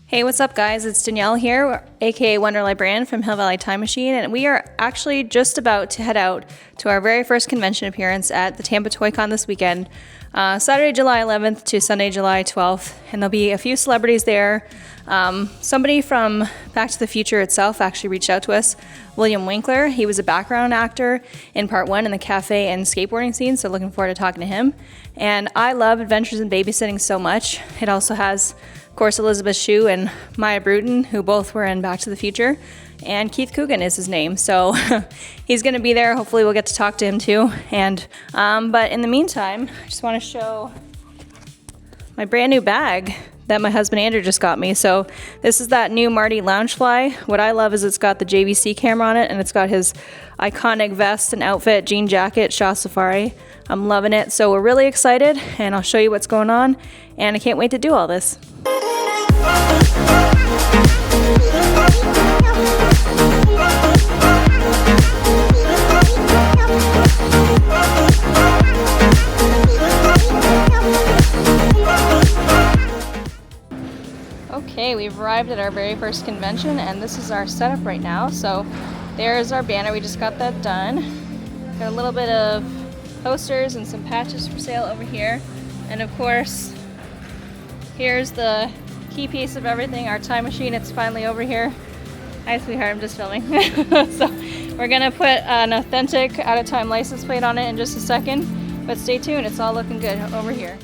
Hey, what's up guys? It's Danielle here, aka Wonderlight Brand from Hill Valley Time Machine, and we are actually just about to head out to our very first convention appearance at the Tampa Toy Con this weekend, Saturday, July 11th to Sunday, July 12th, and there'll be a few celebrities there. Somebody from Back to the Future itself actually reached out to us, William Winkler. He was a background actor in part 1 in the cafe and skateboarding scene, so looking forward to talking to him. And I love Adventures in Babysitting so much. It also has, of course, Elizabeth Shue and Maya Bruton, who both were in Back to the Future, and Keith Coogan is his name. So he's going to be there. Hopefully we'll get to talk to him too. And but in the meantime, I just want to show my brand new bag that my husband Andrew just got me. So this is that new Marty Loungefly. What I love is it's got the JVC camera on it, and it's got his iconic vest and outfit, jean jacket, Shaw Safari. I'm loving it. So we're really excited, and I'll show you what's going on, and I can't wait to do all this. Okay, we've arrived at our very first convention, and this is our setup right now. So there's our banner, we just got that done. Got a little bit of posters and some patches for sale over here. And of course, here's the key piece of everything, our time machine. It's finally over here. Hi sweetheart, I'm just filming. So we're gonna put an authentic out-of-time license plate on it in just a second, but stay tuned, it's all looking good over here.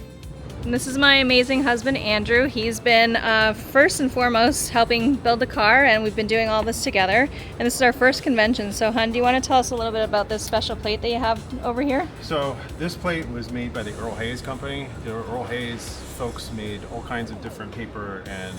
And this is my amazing husband Andrew. He's been first and foremost helping build the car, and we've been doing all this together. And this is our first convention. So hun, do you want to tell us a little bit about this special plate that you have over here? So this plate was made by the Earl Hayes company. The Earl Hayes folks made all kinds of different paper and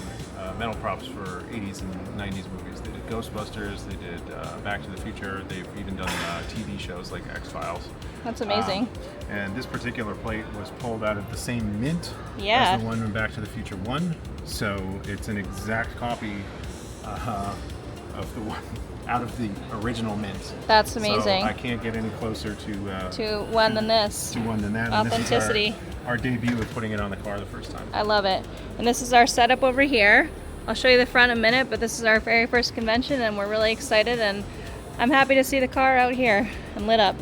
metal props for 80s and 90s movies. They did Ghostbusters, they did Back to the Future, they've even done TV shows like X-Files. That's amazing. And this particular plate was pulled out of the same mint as the one in Back to the Future 1. So it's an exact copy of the one out of the original mint. That's amazing. So I can't get any closer to one than this. To one than that. Authenticity. And this is our debut with putting it on the car the first time. I love it. And this is our setup over here. I'll show you the front in a minute, but this is our very first convention, and we're really excited, and I'm happy to see the car out here and lit up.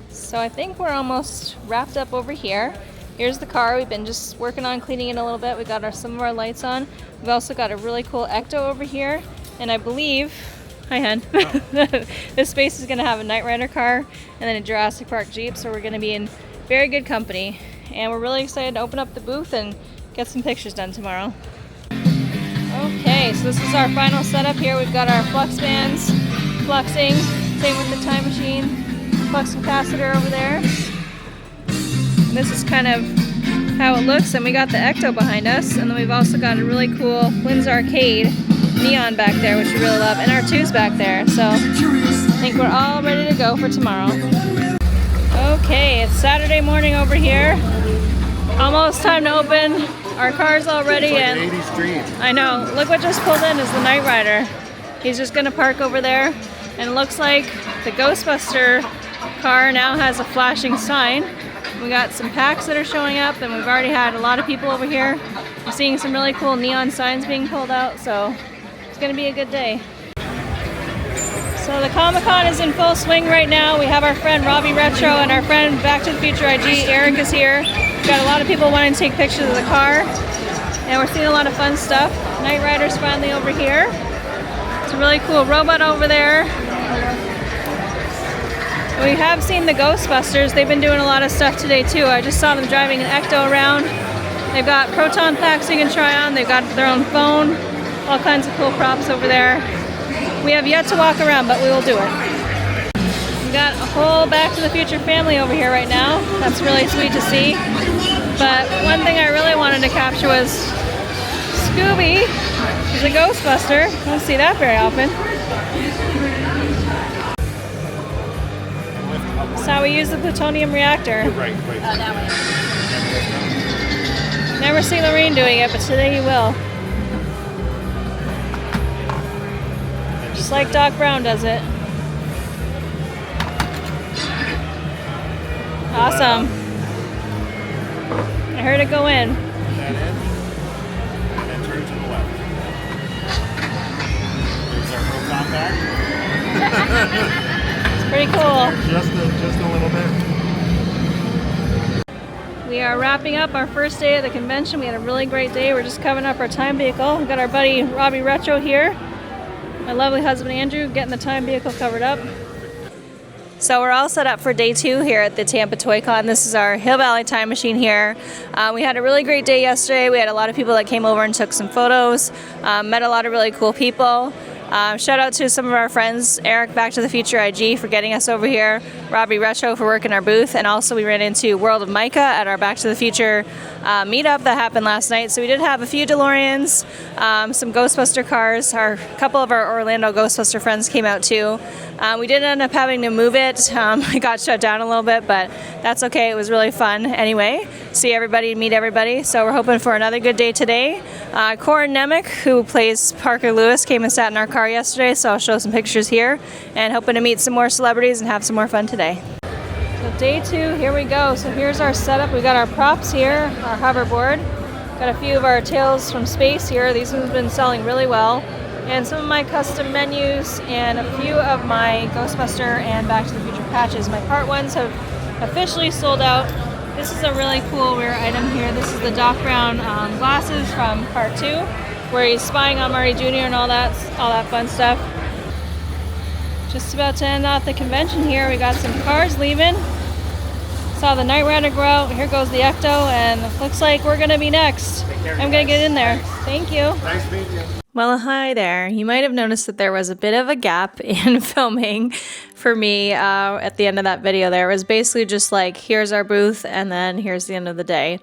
So I think we're almost wrapped up over here. Here's the car. We've been just working on cleaning it a little bit. We got some of our lights on. We've also got a really cool Ecto over here, and I believe, hi hun, this space is going to have a Knight Rider car and then a Jurassic Park Jeep, so we're going to be in very good company, and we're really excited to open up the booth and get some pictures done tomorrow. Okay, so this is our final setup here. We've got our flux bands fluxing, same with the time machine, flux capacitor over there. And this is kind of how it looks, and we got the Ecto behind us, and then we've also got a really cool Wynn's Arcade neon back there, which we really love, and our two's back there. So I think we're all ready to go for tomorrow. Okay, it's Saturday morning over here. Almost time to open. Our car's all ready, it's like and an 80s dream. I know. Look what just pulled in is the Knight Rider. He's just gonna park over there, and it looks like the Ghostbuster car now has a flashing sign. We got some packs that are showing up, and we've already had a lot of people over here. We're seeing some really cool neon signs being pulled out, so it's gonna be a good day. So the Comic-Con is in full swing right now. We have our friend Robbie Retro and our friend Back to the Future IG, Eric, is here. We've got a lot of people wanting to take pictures of the car, and we're seeing a lot of fun stuff. Knight Rider's finally over here. It's a really cool robot over there. We have seen the Ghostbusters. They've been doing a lot of stuff today too. I just saw them driving an Ecto around. They've got proton packs you can try on. They've got their own phone. All kinds of cool props over there. We have yet to walk around, but we will do it. We got a whole Back to the Future family over here right now. That's really sweet to see. But one thing I really wanted to capture was Scooby. He's a Ghostbuster. I don't see that very often. That's how we use the plutonium reactor. Right. Never seen Lorraine doing it, but today you will. Just like Doc Brown does it. Awesome. I heard it go in. And then turn to the left. pretty cool. Just a little bit. We are wrapping up our first day of the convention. We had a really great day. We're just covering up our time vehicle. We've got our buddy Robbie Retro here. My lovely husband Andrew getting the time vehicle covered up. So we're all set up for day 2 here at the Tampa Toy Con. This is our Hill Valley Time Machine here. We had a really great day yesterday. We had a lot of people that came over and took some photos. Met a lot of really cool people. Shout out to some of our friends, Eric Back to the Future IG for getting us over here, Robbie Retro for working our booth, and also we ran into World of Micah at our Back to the Future meetup that happened last night. So we did have a few DeLoreans, some Ghostbuster cars. A couple of our Orlando Ghostbuster friends came out too. We did end up having to move it. It got shut down a little bit, but that's okay. It was really fun anyway. See everybody, meet everybody. So we're hoping for another good day today. Corin Nemec, who plays Parker Lewis, came and sat in our car yesterday, so I'll show some pictures here, and hoping to meet some more celebrities and have some more fun today. So day 2, here we go. So here's our setup. We got our props here, our hoverboard. Got a few of our Tales from Space here. These ones have been selling really well. And some of my custom menus and a few of my Ghostbuster and Back to the Future patches. My part ones have officially sold out. This is a really cool rare item here. This is the Doc Brown glasses from part 2, where he's spying on Marty Jr. and all that fun stuff. Just about to end off the convention here. We got some cars leaving. Saw the Night Rider go out. Here goes the Ecto, and it looks like we're gonna be next. I'm gonna get in there. Thank you. Nice meeting you. Well, hi there. You might have noticed that there was a bit of a gap in filming for me at the end of that video there. It was basically just like, here's our booth, and then here's the end of the day.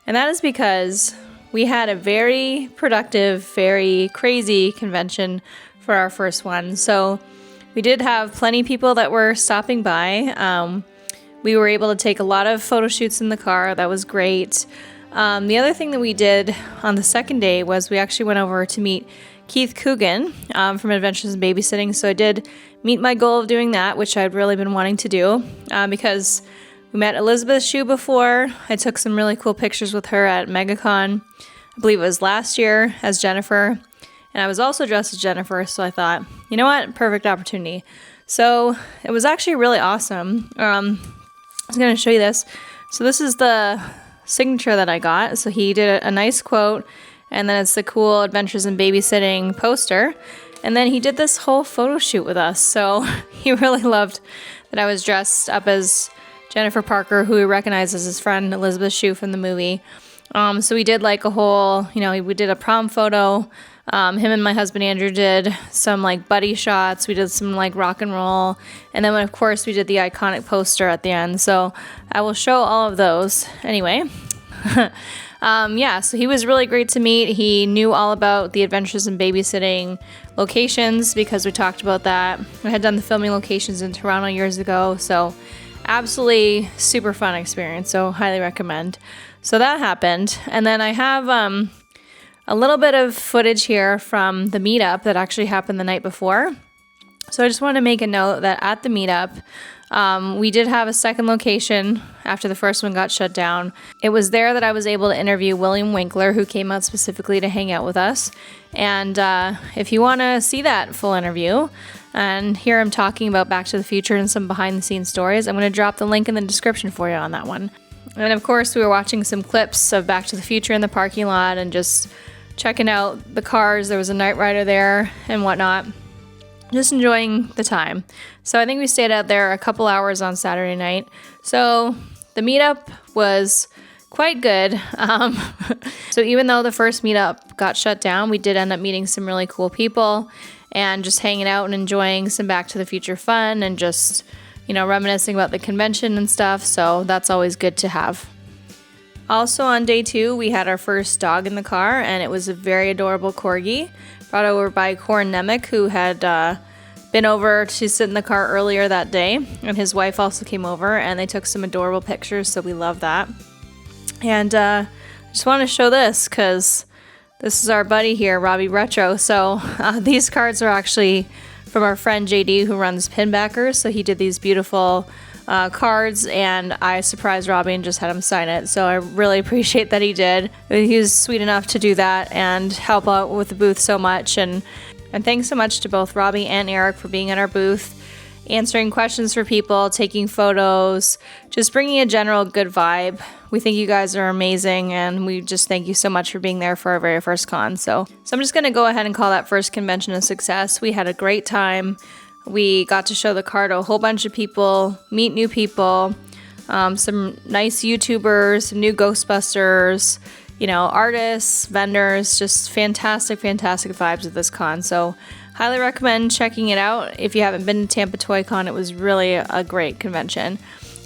And that is because we had a very productive, very crazy convention for our first one. So we did have plenty of people that were stopping by. We were able to take a lot of photo shoots in the car. That was great. The other thing that we did on the second day was we actually went over to meet Keith Coogan from Adventures in Babysitting. So I did meet my goal of doing that, which I'd really been wanting to do because we met Elizabeth Shue before. I took some really cool pictures with her at MegaCon. I believe it was last year as Jennifer. And I was also dressed as Jennifer, so I thought, you know what? Perfect opportunity. So it was actually really awesome. I was going to show you this. So this is the signature that I got. So he did a nice quote, and then it's the cool Adventures in Babysitting poster. And then he did this whole photo shoot with us. So he really loved that I was dressed up as Jennifer Parker, who he recognized as his friend Elizabeth Shue from the movie. So we did like a whole, we did a prom photo. Him and my husband Andrew did some like buddy shots. We did some like rock and roll. And then of course we did the iconic poster at the end. So I will show all of those anyway. So he was really great to meet. He knew all about the Adventures in Babysitting locations because we talked about that. I had done the filming locations in Toronto years ago. So absolutely super fun experience. So highly recommend. So that happened. And then I have a little bit of footage here from the meetup that actually happened the night before. So I just want to make a note that at the meetup, we did have a second location after the first one got shut down. It was there that I was able to interview William Winkler, who came out specifically to hang out with us. And if you want to see that full interview and hear him talking about Back to the Future and some behind the scenes stories, I'm going to drop the link in the description for you on that one. And of course, we were watching some clips of Back to the Future in the parking lot and just checking out the cars. There was a Night Rider there and whatnot. Just enjoying the time. So I think we stayed out there a couple hours on Saturday night. So the meetup was quite good. So even though the first meetup got shut down, we did end up meeting some really cool people and just hanging out and enjoying some Back to the Future fun and just, reminiscing about the convention and stuff. So that's always good to have. Also on day 2, we had our first dog in the car, and it was a very adorable corgi brought over by Corin Nemec, who had been over to sit in the car earlier that day, and his wife also came over, and they took some adorable pictures, so we love that. And I just want to show this because this is our buddy here, Robbie Retro. So these cards are actually from our friend JD, who runs Pinbackers. So he did these beautiful cards, and I surprised Robbie and just had him sign it. So I really appreciate that he did. He was sweet enough to do that and help out with the booth so much. And thanks so much to both Robbie and Eric for being at our booth answering questions for people, taking photos, just bringing a general good vibe. We think you guys are amazing, and we just thank you so much for being there for our very first con. So I'm just going to go ahead and call that first convention a success. We had a great time. We got to show the car to a whole bunch of people, meet new people, some nice YouTubers, some new Ghostbusters, you know, artists, vendors, just fantastic, fantastic vibes at this con. So highly recommend checking it out. If you haven't been to Tampa Toy Con, it was really a great convention.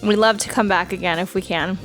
We'd love to come back again if we can.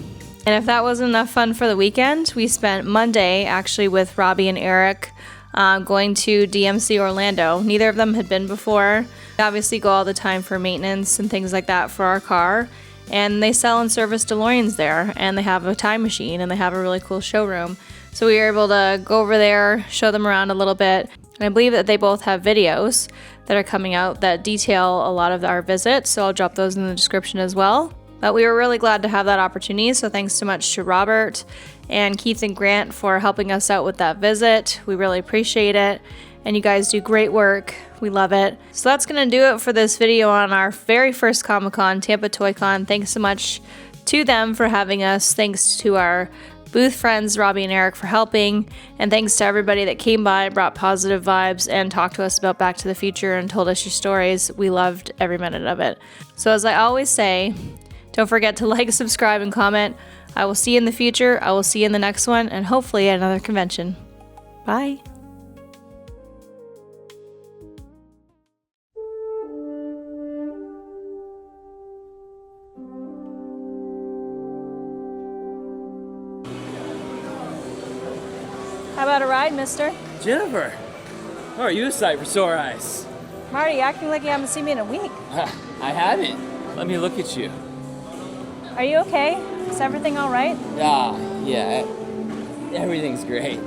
And if that wasn't enough fun for the weekend, we spent Monday actually with Robbie and Eric going to DMC Orlando. Neither of them had been before. We obviously go all the time for maintenance and things like that for our car. And they sell and service DeLoreans there, and they have a time machine, and they have a really cool showroom. So we were able to go over there, show them around a little bit. And I believe that they both have videos that are coming out that detail a lot of our visits, so I'll drop those in the description as well. But we were really glad to have that opportunity, so thanks so much to Robert and Keith and Grant for helping us out with that visit. We really appreciate it, and you guys do great work. We love it. So that's going to do it for this video on our very first Comic-Con, Tampa Toy Con. Thanks so much to them for having us. Thanks to our booth friends, Robbie and Eric, for helping. And thanks to everybody that came by, brought positive vibes, and talked to us about Back to the Future and told us your stories. We loved every minute of it. So as I always say, don't forget to like, subscribe, and comment. I will see you in the future. I will see you in the next one, and hopefully at another convention. Bye. How about a ride, mister? Jennifer, how are you a sight for sore eyes? Marty, acting like you haven't seen me in a week. I haven't. Let me look at you. Are you okay? Is everything all right? Yeah, everything's great.